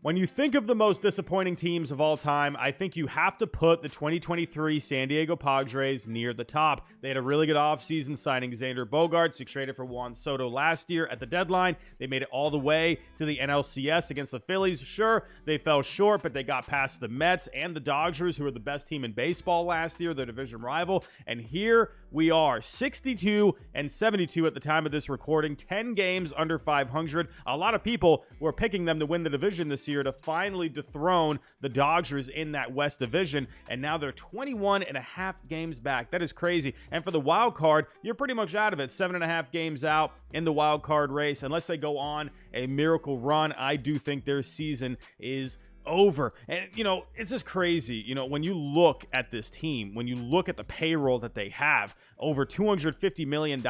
When you think of the most disappointing teams of all time, I think you have to put the 2023 San Diego Padres near the top. They had a really good offseason signing Xander Bogaerts. They traded for Juan Soto last year at the deadline. They made it all the way to the NLCS against the Phillies. Sure, they fell short, but they got past the Mets and the Dodgers, who were the best team in baseball last year, their division rival. And here we are, 62 and 72 at the time of this recording, 10 games under 500. A lot of people were picking them to win the division this year to finally dethrone the Dodgers in that West division, and now they're 21 and a half games back. That is crazy. And for the wild card, you're pretty much out of it. 7.5 games out in the wild card race. Unless they go on a miracle run, I do think their season is over. And it's just crazy. When you look at this team, when you look at the payroll that they have, over $250 million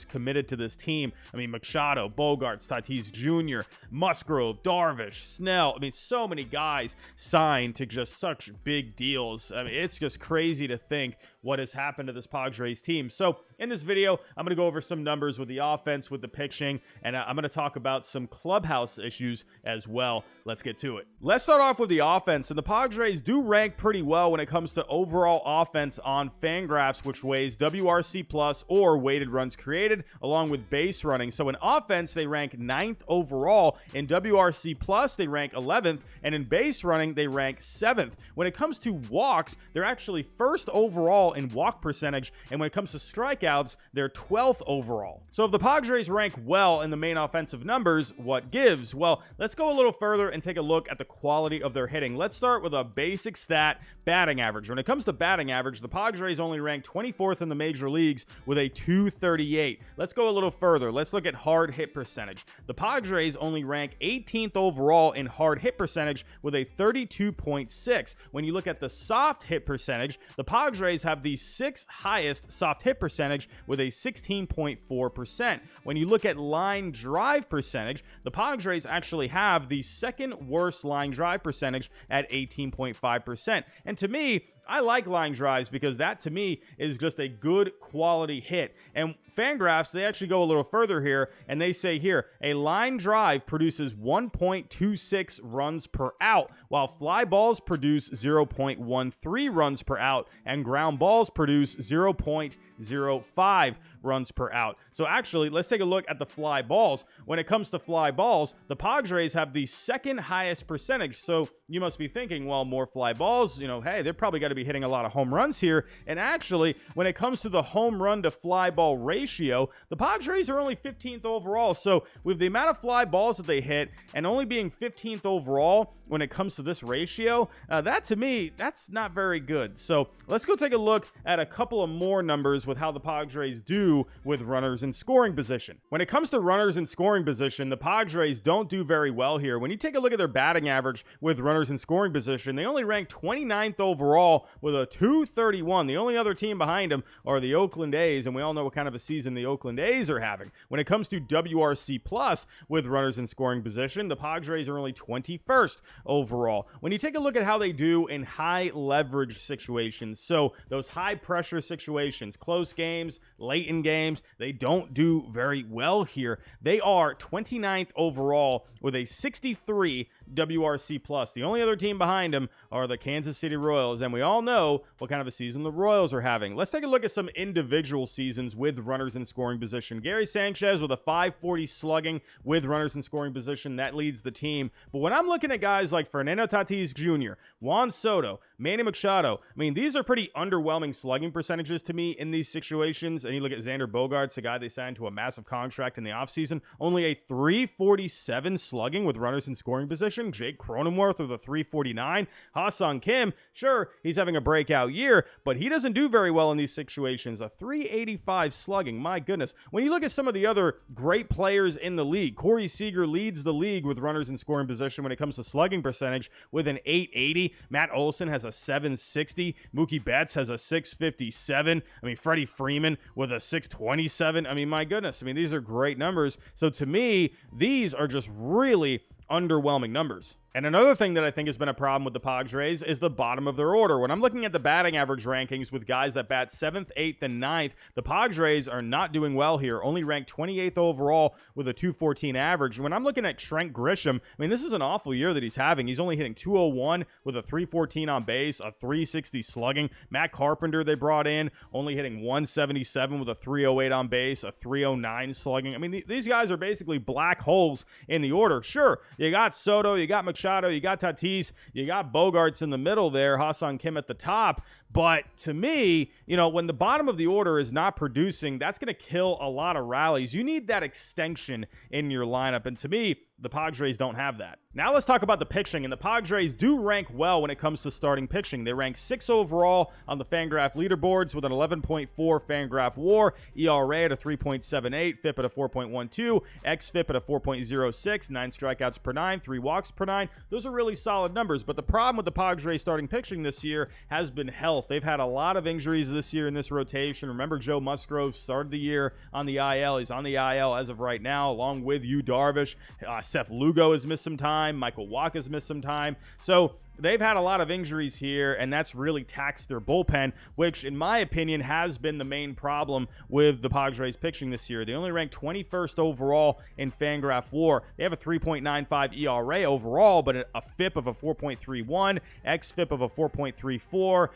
committed to this team. I mean, Machado, Bogaerts, Tatis Jr., Musgrove, Darvish, Snell. I mean, so many guys signed to just such big deals. I mean, it's just crazy to think what has happened to this Padres team. So in this video, I'm going to go over some numbers with the offense, with the pitching, and I'm going to talk about some clubhouse issues as well. Let's get to it. Let's start off with the offense, and the Padres do rank pretty well when it comes to overall offense on Fangraphs, which weighs WRC plus or weighted runs created along with base running. So in offense, they rank 9th overall. In WRC plus, they rank 11th, and in base running, they rank 7th. When it comes to walks, they're actually 1st overall in walk percentage, and when it comes to strikeouts, they're 12th overall. So if the Padres rank well in the main offensive numbers, what gives? Well, let's go a little further and take a look at the quality of their hitting. Let's start with a basic stat, batting average. When it comes to batting average, the Padres only rank 24th in the major leagues with a 238. Let's go a little further. Let's look at hard hit percentage. The Padres only rank 18th overall in hard hit percentage with a 32.6. When you look at the soft hit percentage, the Padres have the 6th highest soft hit percentage with a 16.4%. When you look at line drive percentage, the Padres actually have the 2nd worst line drive percentage at 18.5%. And to me, I like line drives because that to me is just a good quality hit. And Fangraphs, they actually go a little further here, and they say here, a line drive produces 1.26 runs per out, while fly balls produce 0.13 runs per out, and ground balls produce 0.05 runs per out. So actually, let's take a look at the fly balls. When it comes to fly balls, the Padres have the 2nd highest percentage. So you must be thinking, well, more fly balls, hey, they're probably got to be hitting a lot of home runs here. And actually, when it comes to the home run to fly ball ratio, the Padres are only 15th overall. So with the amount of fly balls that they hit and only being 15th overall when it comes to this ratio, that to me, that's not very good. So let's go take a look at a couple of more numbers with how the Padres do with runners in scoring position. When it comes to runners in scoring position, the Padres don't do very well here. When you take a look at their batting average with runners in scoring position, they only rank 29th overall with a 231. The only other team behind them are the Oakland A's, and we all know what kind of a season the Oakland A's are having. When it comes to WRC plus with runners in scoring position, the Padres are only 21st overall. When you take a look at how they do in high leverage situations, so those high pressure situations, close games, late in games, they don't do very well here. They are 29th overall with a 63 WRC plus. The only other team behind them are the Kansas City Royals, and we all know what kind of a season the Royals are having. Let's take a look at some individual seasons with runners in scoring position. Gary Sanchez with a 540 slugging with runners in scoring position. That leads the team. But when I'm looking at guys like Fernando Tatis Jr., Juan Soto, Manny Machado, I mean, these are pretty underwhelming slugging percentages to me in these situations. And you look at Xander Bogaerts, a guy they signed to a massive contract in the offseason, only a 347 slugging with runners in scoring position. Jake Cronenworth with a 349. Ha-Seong Kim, sure, he's having a breakout year, but he doesn't do very well in these situations. A 385 slugging, my goodness. When you look at some of the other great players in the league, Corey Seager leads the league with runners in scoring position when it comes to slugging percentage with an 880. Matt Olson has a 760. Mookie Betts has a 657. I mean, Freddie Freeman with a 627. I mean, my goodness. I mean, these are great numbers. So to me, these are just really underwhelming numbers. And another thing that I think has been a problem with the Padres is the bottom of their order. When I'm looking at the batting average rankings with guys that bat 7th, 8th, and 9th, the Padres are not doing well here, only ranked 28th overall with a 214 average. When I'm looking at Trent Grisham, I mean, this is an awful year that he's having. He's only hitting 201 with a 314 on base, a 360 slugging. Matt Carpenter they brought in, only hitting 177 with a 308 on base, a 309 slugging. I mean, these guys are basically black holes in the order. Sure, you got Soto, you got Machado, you got Tatis, you got Bogarts in the middle there, Ha-Seong Kim at the top. But to me, when the bottom of the order is not producing, that's going to kill a lot of rallies. You need that extension in your lineup. And to me, the Padres don't have that. Now let's talk about the pitching, and the Padres do rank well when it comes to starting pitching. They rank 6th overall on the Fangraph leaderboards with an 11.4 Fangraph WAR, ERA at a 3.78, FIP at a 4.12, xFIP at a 4.06, 9 strikeouts per 9, 3 walks per 9. Those are really solid numbers, but the problem with the Padres starting pitching this year has been health. They've had a lot of injuries this year in this rotation. Remember, Joe Musgrove started the year on the IL. He's on the IL as of right now, along with Yu Darvish. Seth Lugo has missed some time. Michael Wacha has missed some time. So they've had a lot of injuries here, and that's really taxed their bullpen, which, in my opinion, has been the main problem with the Padres pitching this year. They only ranked 21st overall in Fangraph WAR. They have a 3.95 ERA overall, but a FIP of a 4.31, xFIP of a 4.34,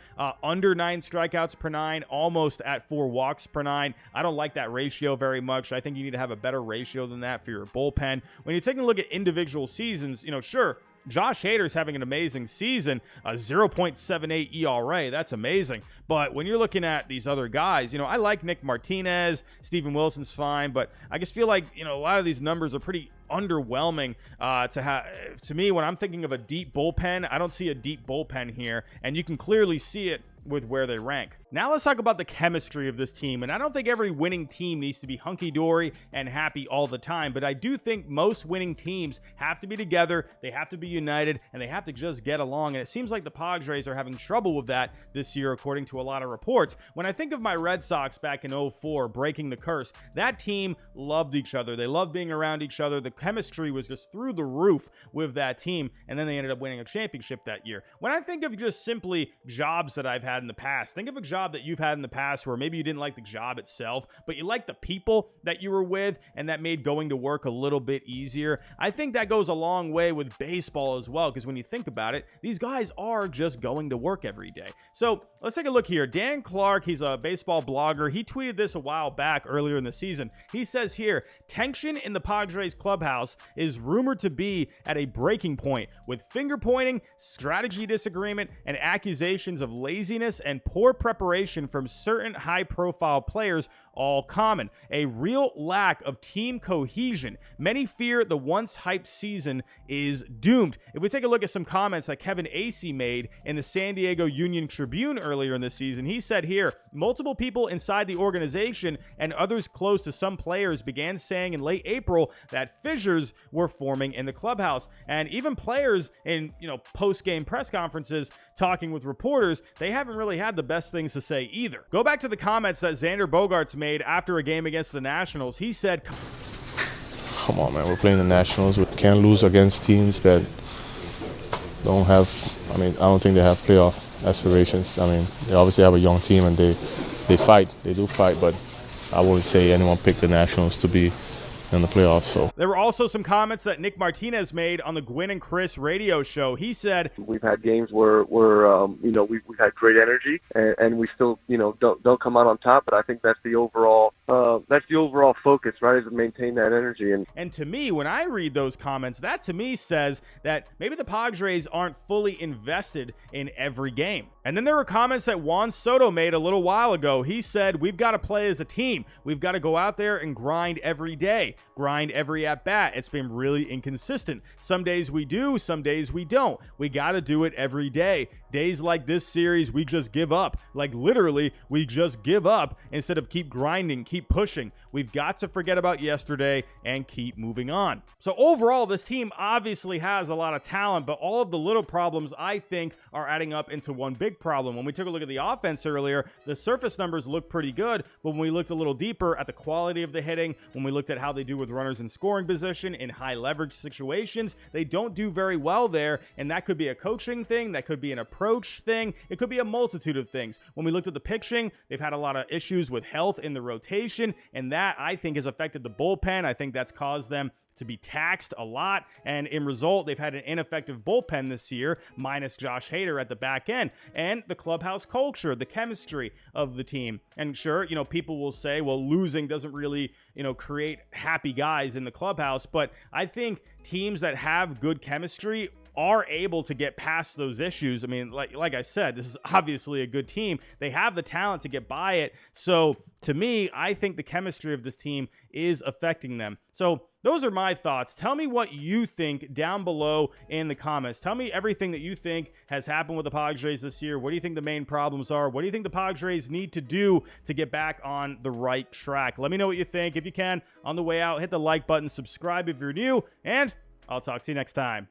under 9 strikeouts per 9, almost at 4 walks per 9. I don't like that ratio very much. I think you need to have a better ratio than that for your bullpen. When you're taking a look at individual seasons, sure, Josh Hader's having an amazing season, a 0.78 ERA. That's amazing. But when you're looking at these other guys, I like Nick Martinez. Steven Wilson's fine, but I just feel like, a lot of these numbers are pretty underwhelming to me. When I'm thinking of a deep bullpen, I don't see a deep bullpen here, and you can clearly see it with where they rank. Now let's talk about the chemistry of this team, and I don't think every winning team needs to be hunky-dory and happy all the time, but I do think most winning teams have to be together, they have to be united, and they have to just get along, and it seems like the Padres are having trouble with that this year, according to a lot of reports. When I think of my Red Sox back in 2004 breaking the curse, that team loved each other. They loved being around each other. The chemistry was just through the roof with that team, and then they ended up winning a championship that year. When I think of just simply jobs that I've had in the past, think of a job that you've had in the past where maybe you didn't like the job itself, but you liked the people that you were with, and that made going to work a little bit easier. I think that goes a long way with baseball as well, because when you think about it, these guys are just going to work every day. So let's take a look here. Dan Clark, he's a baseball blogger. He tweeted this a while back earlier in the season. He says here, tension in the Padres clubhouse is rumored to be at a breaking point, with finger pointing, strategy disagreement, and accusations of laziness and poor preparation from certain high-profile players all common. A real lack of team cohesion. Many fear the once hyped season is doomed. If we take a look at some comments that Kevin Acee made in the San Diego Union Tribune earlier in the season, he said here, multiple people inside the organization and others close to some players began saying in late April that fissures were forming in the clubhouse. And even players in, post-game press conferences talking with reporters, they haven't really had the best things to say either. Go back to the comments that Xander Bogaerts made after a game against the Nationals. He said, come on, man, we're playing the Nationals. We can't lose against teams that don't have, I don't think they have playoff aspirations. They obviously have a young team and they fight, they do fight, but I wouldn't say anyone picked the Nationals to be in the playoffs. So there were also some comments that Nick Martinez made on the Gwynn and Chris radio show. He said, we've had games where we've had great energy and we still don't come out on top, but I think that's the overall focus, right, is to maintain that energy. And to me, when I read those comments, that to me says that maybe the Padres aren't fully invested in every game. And then there were comments that Juan Soto made a little while ago. He said, we've got to play as a team. We've got to go out there and grind every day, grind every at-bat. It's been really inconsistent. Some days we do, some days we don't. We got to do it every day. Days like this series, we just give up. Like literally, we just give up instead of keep grinding, keep pushing. We've got to forget about yesterday and keep moving on. So overall, this team obviously has a lot of talent, but all of the little problems, I think, are adding up into one big problem. When we took a look at the offense earlier, the surface numbers look pretty good, but when we looked a little deeper at the quality of the hitting, when we looked at how they do with runners in scoring position in high leverage situations, they don't do very well there, and that could be a coaching thing, that could be an approach thing, it could be a multitude of things. When we looked at the pitching, they've had a lot of issues with health in the rotation, and that, I think, has affected the bullpen. I think that's caused them to be taxed a lot, and in result, they've had an ineffective bullpen this year, minus Josh Hader at the back end, and the clubhouse culture, the chemistry of the team. And sure, people will say, well, losing doesn't really, create happy guys in the clubhouse, but I think teams that have good chemistry are able to get past those issues. I mean, like I said, this is obviously a good team. They have the talent to get by it. So to me, I think the chemistry of this team is affecting them. So those are my thoughts. Tell me what you think down below in the comments. Tell me everything that you think has happened with the Padres this year. What do you think the main problems are? What do you think the Padres need to do to get back on the right track? Let me know what you think. If you can, on the way out, hit the like button, subscribe if you're new, and I'll talk to you next time.